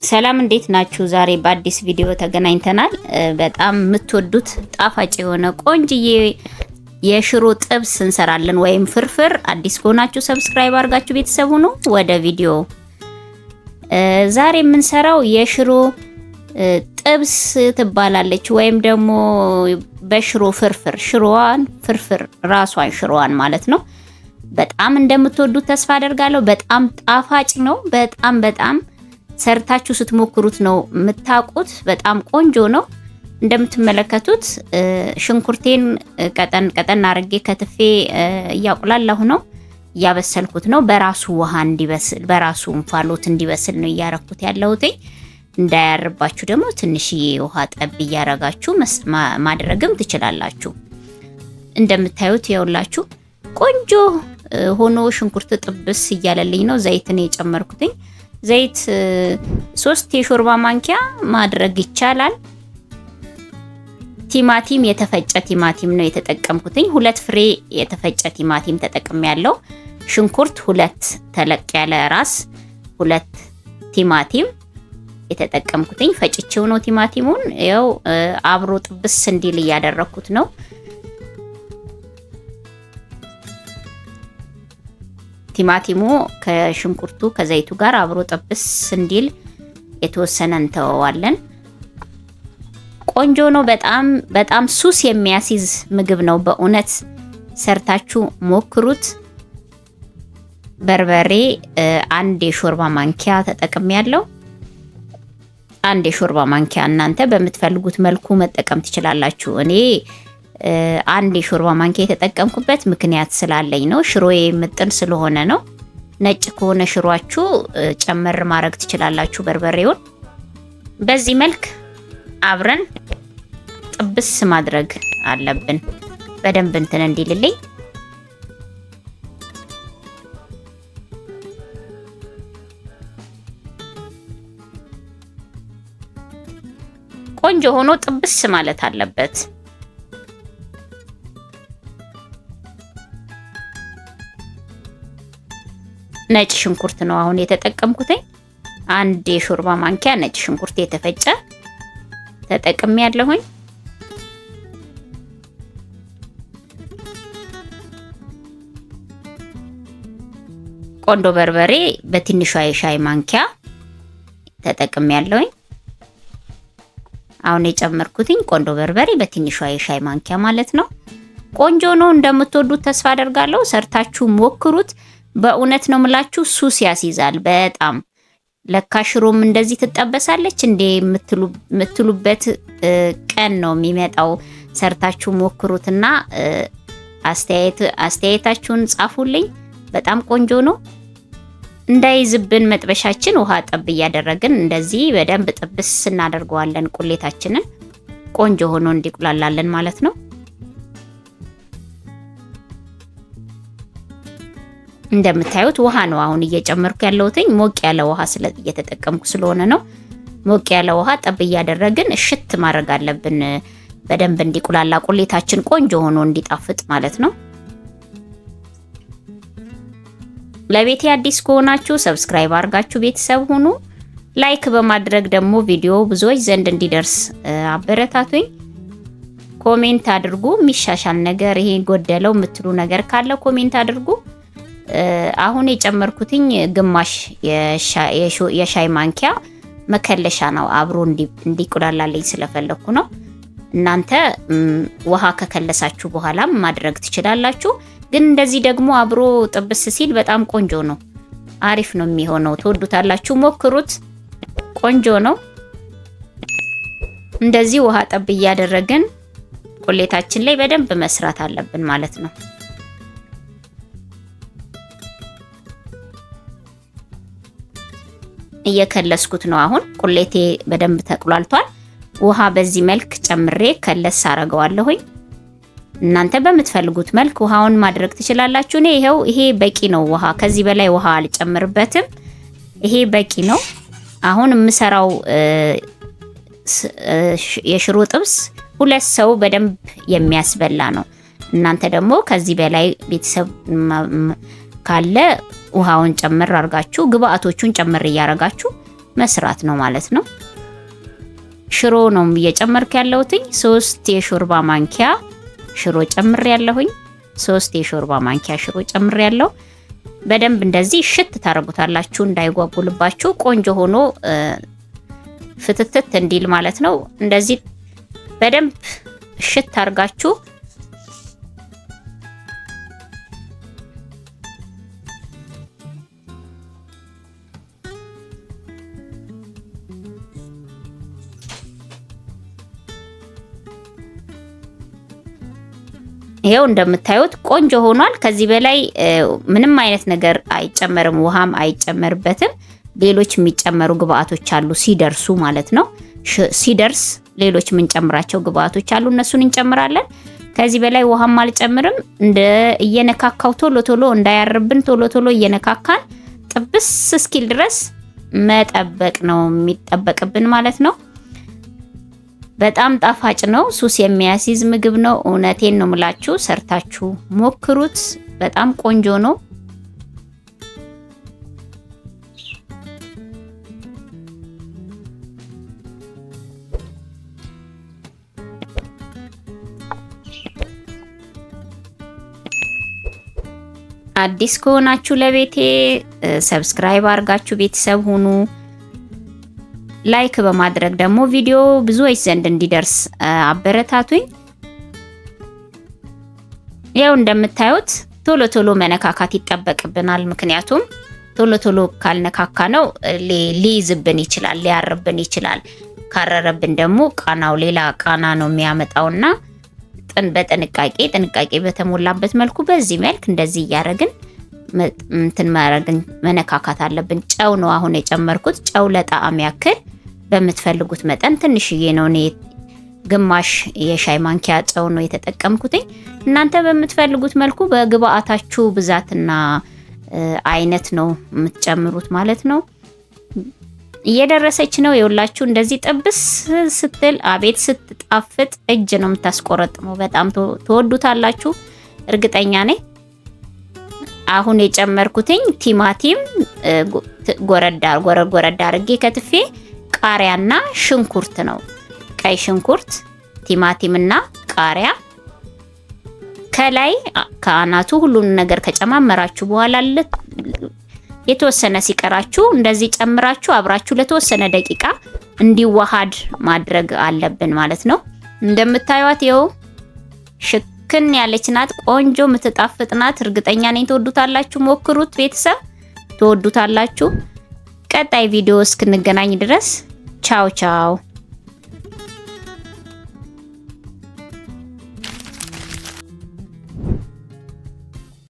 ሰላም እንዴት ናችሁ? ዛሬ በአዲስ ቪዲዮ ተገናኝተናል። በጣም የምትወዱት ጣፋጭ የሆነ ቆንጅዬ የሽሮ ጥብስ እንሰራለን ወይም ፍርፍር። አዲስ ከሆናችሁ ሰብስክራይብ አድርጋችሁ ቤተሰብ ሁኑ። ወደ ቪዲዮ ዛሬ የምንሰራው የሽሮ ጥብስ ትባላለች ወይም ደግሞ በሽሮ ፍርፍር፣ ሽሮዋን ፍርፍር ራሷን ሽሮዋን ማለት ነው። በጣም እንደምትወዱት ተስፋ አደርጋለሁ። በጣም ጣፋጭ ነው። በጣም ሰርታችሁ ስትሞክሩት ነው የምታውቁት። በጣም ቆንጆ ነው። እንደምትመለከቱት ሽንኩርቴን ቀጠን አርጌ ከትፌ እያቁላላሁ ነው፣ እያበሰልኩት ነው። በራሱ ውሃ እንዲበስል በራሱ እንፋሎት እንዲበስል ነው እያረኩት ያለሁት። እንዳያርባችሁ ደግሞ ትንሽዬ ውሃ ጠብ እያረጋችሁ ማድረግም ትችላላችሁ። እንደምታዩት የውላችሁ ቆንጆ ሆኖ ሽንኩርት ጥብስ እያለልኝ ነው። ዘይትን የጨመርኩትኝ ዘይት 3 የሾርባ ማንኪያ ማድረግ ይቻላል። ቲማቲም የተፈጨ ቲማቲም ነው የተጠቀምኩትኝ። 2 ፍሬ የተፈጨ ቲማቲም ተጠቅሜያለሁ። ሽንኩርት 2 ተለቅ ያለ ራስ 2 ቲማቲም የተጠቀምኩትኝ። ፈጭቼው ነው ቲማቲሙን። ያው አብሮ ጥብስ እንዲል እያደረኩት ነው። ቲማቲሙ ከሽንኩርቱ ከዘይቱ ጋር አብሮ ጥብስ እንዲል የተወሰነ እንተዋለን። ቆንጆ ነው። በጣም ሱስ የሚያስይዝ ምግብ ነው። በእውነት ሰርታችሁ ሞክሩት። በርበሬ 1 የሾርባ ማንኪያ ተጠቅሜያለሁ። 1 የሾርባ ማንኪያ እናንተ በምትፈልጉት መልኩ መጠቀም ትችላላችሁ። እኔ 1 የሾርባ ማንኪያ የተጠቀምኩበት ምክንያት ስላለኝ ነው። ሽሮዬ ምጥን ስለሆነ ነው። ነጭ ከሆነ ሽሮአችሁ ጨመር ማድረግ ትችላላችሁ በርበሬውን። በዚህ መልክ አብረን ጥብስ ማድረግ አለብን በደንብ እንትን እንዲልልኝ። ቆንጆ ሆኖ ጥብስ ማለት አለበት። ነጭ ሽንኩርት ነው አሁን የተጠቀምኩትኝ። 1 የሾርባ ማንኪያ ነጭ ሽንኩርት የተፈጨ ተጠቅሜያለሁኝ። ቆንጆ በርበሬ በትንሿ የሻይ ማንኪያ ተጠቅሜያለሁኝ። አሁን የጨመርኩትኝ ቆንጆ በርበሬ በትንሿ የሻይ ማንኪያ ማለት ነው። ቆንጆ ነው። እንደምትወዱት ተስፋ አደርጋለሁ። ሰርታችሁ ሞክሩት። በእውነት ነው ምላችሁ፣ ሱስ ያስይዛል በጣም። ለካ ሽሮም እንደዚህ ትጠበሳለች እንዴ የምትሉበት ቀን ነው የሚመጣው። ሰርታችሁ ሞክሩትና አስተያየታችሁን ጻፉልኝ። በጣም ቆንጆ ነው። እንዳይዝብን መጥበሻችን ውሃ ጠብ እያደረግን እንደዚህ በደንብ ጥብስ እናደርገዋለን። ቁሌታችንን ቆንጆ ሆኖ እንዲቁላላለን ማለት ነው። እንደምታዩት ውሃ ነው አሁን እየጨመርኩ ያለሁትኝ። ሞቅ ያለ ውሃ እየተጠቀምኩ ስለሆነ ነው። ሞቅ ያለ ውሃ ጠብ እያደረግን እሽት ማድረግ አለብን በደንብ እንዲቁላላ፣ ቁሌታችን ቆንጆ ሆኖ እንዲጣፍጥ ማለት ነው። ለቤቴ አዲስ ከሆናችሁ ሰብስክራይብ አድርጋችሁ ቤተሰብ ሁኑ። ላይክ በማድረግ ደግሞ ቪዲዮ ብዙዎች ዘንድ እንዲደርስ አበረታቱኝ። ኮሜንት አድርጉ። የሚሻሻል ነገር ይሄ ጎደለው የምትሉ ነገር ካለ ኮሜንት አድርጉ። አሁን የጨመርኩትኝ ግማሽ የሻይ ማንኪያ መከለሻ ነው። አብሮ እንዲቁላላልኝ ስለፈለኩ ነው። እናንተ ውሃ ከከለሳችሁ በኋላም ማድረግ ትችላላችሁ። ግን እንደዚህ ደግሞ አብሮ ጥብስ ሲል በጣም ቆንጆ ነው። አሪፍ ነው የሚሆነው። ትወዱታላችሁ። ሞክሩት። ቆንጆ ነው። እንደዚህ ውሃ ጠብ እያደረግን ቁሌታችን ላይ በደንብ መስራት አለብን ማለት ነው። እየከለስኩት ነው። አሁን ቁሌቴ በደንብ ተቁላልቷል። ውሃ በዚህ መልክ ጨምሬ ከለስ አረገዋለሁኝ። እናንተ በምትፈልጉት መልክ ውሃውን ማድረግ ትችላላችሁ። እኔ ይሄ በቂ ነው። ውሃ ከዚህ በላይ ውሃ አልጨምርበትም። ይሄ በቂ ነው። አሁን የምሰራው የሽሮ ጥብስ 2 ሰው በደንብ የሚያስበላ ነው። እናንተ ደግሞ ከዚህ በላይ ቤተሰብ ካለ ውሃውን ጨምር አርጋችሁ ግብአቶቹን ጨምር እያረጋችሁ መስራት ነው ማለት ነው። ሽሮ ነው እየጨመርኩ ያለሁትኝ 3 የሾርባ ማንኪያ ሽሮ ጨምር ያለሁኝ 3 የሾርባ ማንኪያ ሽሮ ጨምር ያለው። በደንብ እንደዚህ ሽት ታረጉታላችሁ እንዳይጓጉልባችሁ ቆንጆ ሆኖ ፍትትት እንዲል ማለት ነው። እንደዚህ በደንብ ሽት አርጋችሁ ይሄው እንደምታዩት ቆንጆ ሆኗል። ከዚህ በላይ ምንም አይነት ነገር አይጨመርም፣ ውሃም አይጨመርበትም። ሌሎች የሚጨመሩ ግብአቶች አሉ ሲደርሱ ማለት ነው። ሲደርስ ሌሎች የምንጨምራቸው ግብአቶች አሉ፣ እነሱን እንጨምራለን። ከዚህ በላይ ውሃም አልጨምርም። እንደ እየነካካው ቶሎ ቶሎ እንዳያርብን ቶሎ ቶሎ እየነካካን ጥብስ እስኪል ድረስ መጠበቅ ነው የሚጠበቅብን ማለት ነው። በጣም ጣፋጭ ነው። ሱስ የሚያስይዝ ምግብ ነው። እውነቴን ነው ምላችሁ፣ ሰርታችሁ ሞክሩት። በጣም ቆንጆ ነው። አዲስ ከሆናችሁ ለቤቴ ሰብስክራይብ አድርጋችሁ ቤተሰብ ሁኑ። ላይክ በማድረግ ደግሞ ቪዲዮ ብዙዎች ዘንድ እንዲደርስ አበረታቱኝ። ያው እንደምታዩት ቶሎ ቶሎ መነካካት ይጠበቅብናል። ምክንያቱም ቶሎ ቶሎ ካልነካካ ነው ሊይዝብን ይችላል፣ ሊያርብን ይችላል። ካረረብን ደግሞ ቃናው ሌላ ቃና ነው የሚያመጣውና ጥንቃቄ በተሞላበት መልኩ በዚህ መልክ እንደዚህ እያረግን መነካካት አለብን። ጨው ነው አሁን የጨመርኩት። ጨው ለጣዕም ያክል በምትፈልጉት መጠን ትንሽዬ ነው። እኔ ግማሽ የሻይ ማንኪያ ጨው ነው የተጠቀምኩትኝ። እናንተ በምትፈልጉት መልኩ በግብአታችሁ ብዛትና አይነት ነው የምትጨምሩት ማለት ነው። እየደረሰች ነው የውላችሁ። እንደዚህ ጥብስ ስትል አቤት ስትጣፍጥ እጅ ነው የምታስቆረጥመው። በጣም ተወዱታላችሁ እርግጠኛ ነኝ። አሁን የጨመርኩትኝ ቲማቲም ጎረድ አርጌ ከትፌ ቃሪያና ሽንኩርት ነው። ቀይ ሽንኩርት፣ ቲማቲምና ቃሪያ ከላይ ከአናቱ ሁሉን ነገር ከጨማመራችሁ በኋላ የተወሰነ ሲቀራችሁ እንደዚህ ጨምራችሁ አብራችሁ ለተወሰነ ደቂቃ እንዲዋሃድ ማድረግ አለብን ማለት ነው። እንደምታዩት ይኸው ሽክን ያለች ናት። ቆንጆ የምትጣፍጥ ናት። እርግጠኛ ነኝ ተወዱታላችሁ። ሞክሩት ቤተሰብ፣ ተወዱታላችሁ። ቀጣይ ቪዲዮ እስክንገናኝ ድረስ ቻው ቻው።